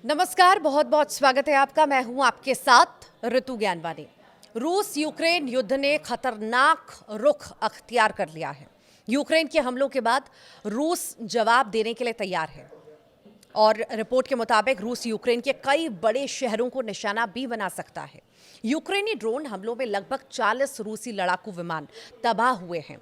नमस्कार, बहुत बहुत स्वागत है आपका। मैं हूं आपके साथ ऋतु ज्ञानवानी। रूस यूक्रेन युद्ध ने खतरनाक रुख अख्तियार कर लिया है। यूक्रेन के हमलों के बाद रूस जवाब देने के लिए तैयार है और रिपोर्ट के मुताबिक रूस यूक्रेन के कई बड़े शहरों को निशाना भी बना सकता है। यूक्रेनी ड्रोन हमलों में लगभग 40 रूसी लड़ाकू विमान तबाह हुए हैं।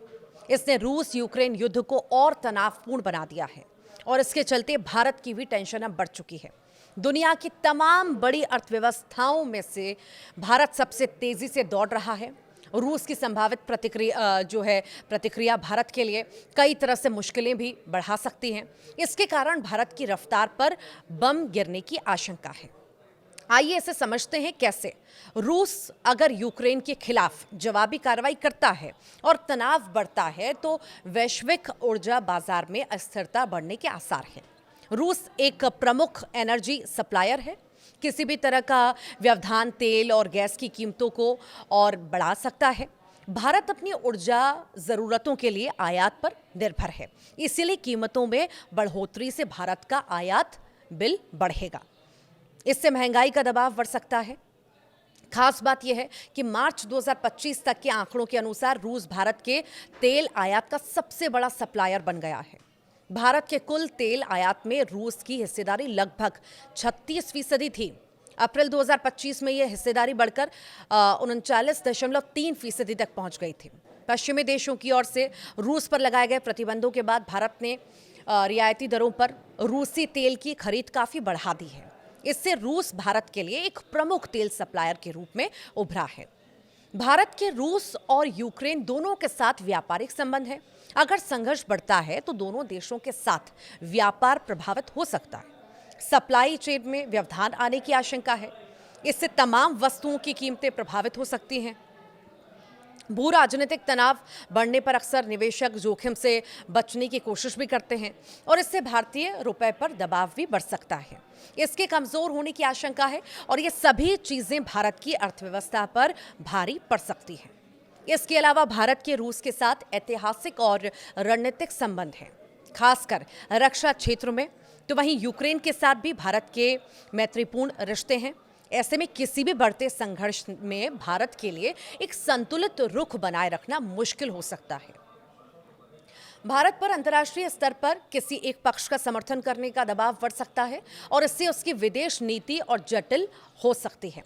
इसने रूस यूक्रेन युद्ध को और तनावपूर्ण बना दिया है और इसके चलते भारत की भी टेंशन अब बढ़ चुकी है। दुनिया की तमाम बड़ी अर्थव्यवस्थाओं में से भारत सबसे तेजी से दौड़ रहा है। रूस की संभावित प्रतिक्रिया भारत के लिए कई तरह से मुश्किलें भी बढ़ा सकती हैं। इसके कारण भारत की रफ्तार पर बम गिरने की आशंका है। आइए इसे समझते हैं कैसे। रूस अगर यूक्रेन के खिलाफ जवाबी कार्रवाई करता है और तनाव बढ़ता है तो वैश्विक ऊर्जा बाजार में अस्थिरता बढ़ने के आसार हैं। रूस एक प्रमुख एनर्जी सप्लायर है। किसी भी तरह का व्यवधान तेल और गैस की कीमतों को और बढ़ा सकता है। भारत अपनी ऊर्जा ज़रूरतों के लिए आयात पर निर्भर है, इसीलिए कीमतों में बढ़ोतरी से भारत का आयात बिल बढ़ेगा। इससे महंगाई का दबाव बढ़ सकता है। खास बात यह है कि मार्च 2025 तक के आंकड़ों के अनुसार रूस भारत के तेल आयात का सबसे बड़ा सप्लायर बन गया है। भारत के कुल तेल आयात में रूस की हिस्सेदारी लगभग 36% थी। अप्रैल 2025 में यह हिस्सेदारी बढ़कर 39.3% तक पहुंच गई थी। पश्चिमी देशों की ओर से रूस पर लगाए गए प्रतिबंधों के बाद भारत ने रियायती दरों पर रूसी तेल की खरीद काफ़ी बढ़ा दी है। इससे रूस भारत के लिए एक प्रमुख तेल सप्लायर के रूप में उभरा है। भारत के रूस और यूक्रेन दोनों के साथ व्यापारिक संबंध है। अगर संघर्ष बढ़ता है तो दोनों देशों के साथ व्यापार प्रभावित हो सकता है। सप्लाई चेन में व्यवधान आने की आशंका है। इससे तमाम वस्तुओं की कीमतें प्रभावित हो सकती हैं। भू राजनीतिक तनाव बढ़ने पर अक्सर निवेशक जोखिम से बचने की कोशिश भी करते हैं और इससे भारतीय रुपए पर दबाव भी बढ़ सकता है। इसके कमजोर होने की आशंका है और ये सभी चीजें भारत की अर्थव्यवस्था पर भारी पड़ सकती हैं। इसके अलावा भारत के रूस के साथ ऐतिहासिक और रणनीतिक संबंध हैं, खासकर रक्षा क्षेत्र में। तो वहीं यूक्रेन के साथ भी भारत के मैत्रीपूर्ण रिश्ते हैं। ऐसे में किसी भी बढ़ते संघर्ष में भारत के लिए एक संतुलित रुख बनाए रखना मुश्किल हो सकता है। भारत पर अंतर्राष्ट्रीय स्तर पर किसी एक पक्ष का समर्थन करने का दबाव बढ़ सकता है और इससे उसकी विदेश नीति और जटिल हो सकती है।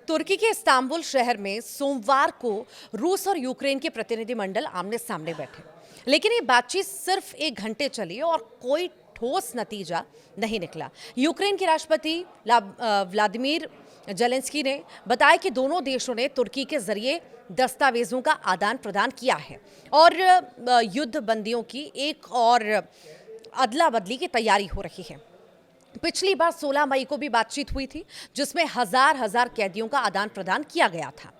तुर्की के इस्तांबुल शहर में सोमवार को रूस और यूक्रेन के प्रतिनिधिमंडल आमने सामने बैठे, लेकिन ये बातचीत सिर्फ 1 घंटे चली और कोई ठोस नतीजा नहीं निकला। यूक्रेन के राष्ट्रपति व्लादिमीर जेलेंस्की ने बताया कि दोनों देशों ने तुर्की के जरिए दस्तावेजों का आदान प्रदान किया है और युद्ध बंदियों की एक और अदला बदली की तैयारी हो रही है। पिछली बार 16 मई को भी बातचीत हुई थी, जिसमें हजार कैदियों का आदान प्रदान किया गया था।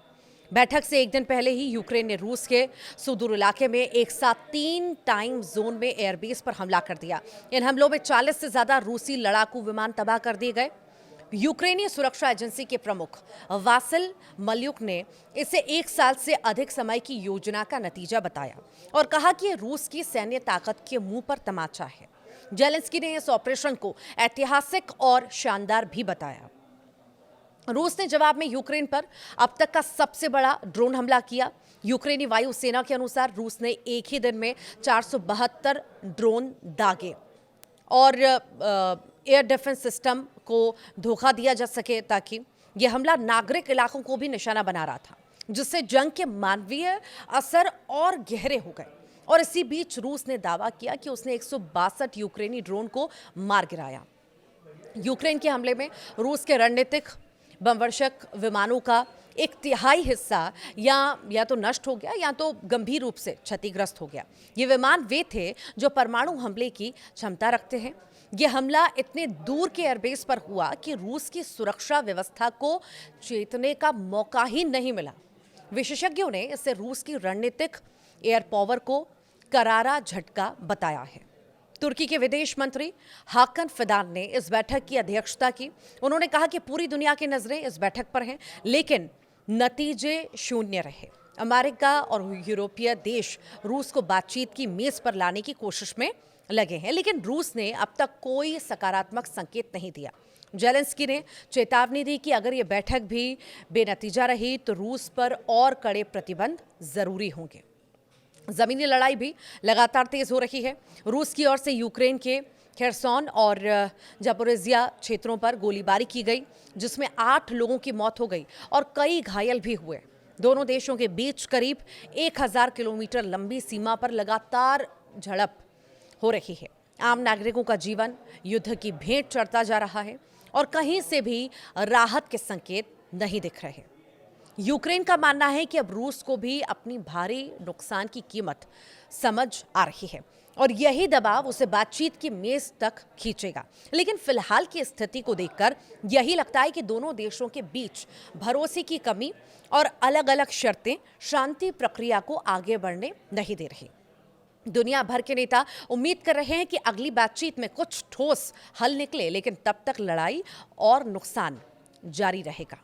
बैठक से एक दिन पहले ही यूक्रेन ने रूस के सुदूर इलाके में एक साथ 3 टाइम जोन में एयरबेस पर हमला कर दिया। इन हमलों में 40 से ज्यादा रूसी लड़ाकू विमान तबाह कर दिए गए। यूक्रेनी सुरक्षा एजेंसी के प्रमुख वासिल मल्युक ने इसे 1 साल से अधिक समय की योजना का नतीजा बताया और कहा कि ये रूस की सैन्य ताकत के मुंह पर तमाचा है। जेलेंस्की ने इस ऑपरेशन को ऐतिहासिक और शानदार भी बताया। रूस ने जवाब में यूक्रेन पर अब तक का सबसे बड़ा ड्रोन हमला किया। यूक्रेनी वायुसेना के अनुसार रूस ने एक ही दिन में 472 ड्रोन दागे और एयर डिफेंस सिस्टम को धोखा दिया जा सके, ताकि यह हमला नागरिक इलाकों को भी निशाना बना रहा था, जिससे जंग के मानवीय असर और गहरे हो गए। और इसी बीच रूस ने दावा किया कि उसने 162 यूक्रेनी ड्रोन को मार गिराया। यूक्रेन के हमले में रूस के रणनीतिक बमवर्षक विमानों का 1/3 हिस्सा या तो नष्ट हो गया या तो गंभीर रूप से क्षतिग्रस्त हो गया। ये विमान वे थे जो परमाणु हमले की क्षमता रखते हैं। ये हमला इतने दूर के एयरबेस पर हुआ कि रूस की सुरक्षा व्यवस्था को चेतने का मौका ही नहीं मिला। विशेषज्ञों ने इसे रूस की रणनीतिक एयर पावर को करारा झटका बताया है। तुर्की के विदेश मंत्री हाकन फिदान ने इस बैठक की अध्यक्षता की। उन्होंने कहा कि पूरी दुनिया की नजरें इस बैठक पर हैं, लेकिन नतीजे शून्य रहे। अमेरिका और यूरोपीय देश रूस को बातचीत की मेज पर लाने की कोशिश में लगे हैं, लेकिन रूस ने अब तक कोई सकारात्मक संकेत नहीं दिया। जेलेंस्की ने चेतावनी दी कि अगर ये बैठक भी बेनतीजा रही तो रूस पर और कड़े प्रतिबंध जरूरी होंगे। जमीनी लड़ाई भी लगातार तेज हो रही है। रूस की ओर से यूक्रेन के खेरसोन और जापोरिजिया क्षेत्रों पर गोलीबारी की गई, जिसमें 8 लोगों की मौत हो गई और कई घायल भी हुए। दोनों देशों के बीच करीब 1000 किलोमीटर लंबी सीमा पर लगातार झड़प हो रही है। आम नागरिकों का जीवन युद्ध की भेंट चढ़ता जा रहा है और कहीं से भी राहत के संकेत नहीं दिख रहे। यूक्रेन का मानना है कि अब रूस को भी अपनी भारी नुकसान की कीमत समझ आ रही है और यही दबाव उसे बातचीत की मेज तक खींचेगा। लेकिन फिलहाल की स्थिति को देखकर यही लगता है कि दोनों देशों के बीच भरोसे की कमी और अलग-अलग शर्तें शांति प्रक्रिया को आगे बढ़ने नहीं दे रही। दुनिया भर के नेता उम्मीद कर रहे हैं कि अगली बातचीत में कुछ ठोस हल निकले, लेकिन तब तक लड़ाई और नुकसान जारी रहेगा।